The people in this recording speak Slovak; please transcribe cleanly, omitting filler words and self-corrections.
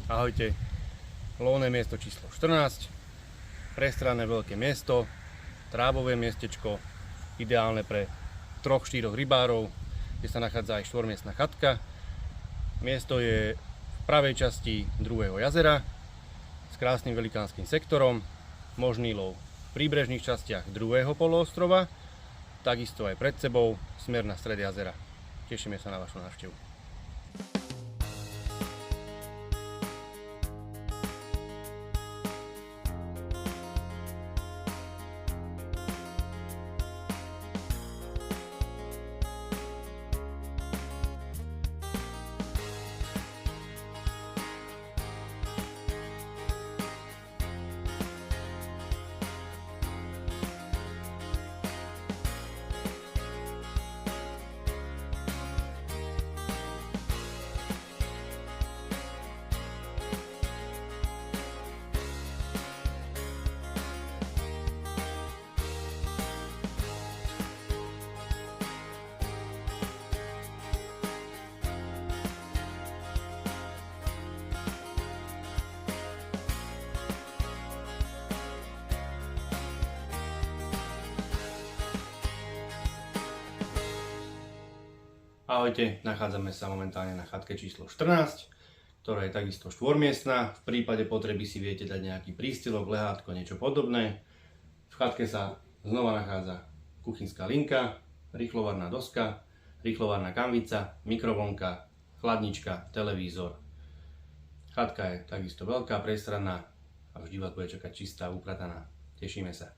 Ahojte, lovné miesto číslo 14, prestranné veľké miesto, trábové miestečko, ideálne pre 3-4 rybárov, kde sa nachádza aj 4-miestna chatka. Miesto je v pravej časti druhého jazera s krásnym velikánskym sektorom, možný lov v príbrežných častiach druhého poloostrova, takisto aj pred sebou smer na stred jazera. Tešíme sa na vašu návštevu. Ahojte, nachádzame sa momentálne na chatke číslo 14, ktorá je takisto 4-miestna. V prípade potreby si viete dať nejaký prístylok, lehátko, niečo podobné. V chatke sa znova nachádza kuchynská linka, rýchlovarná doska, rýchlovarná kanvica, mikrovlnka, chladnička, televízor. Chatka je takisto veľká, priestranná a vždy vás bude čakať čistá, uprataná. Tešíme sa.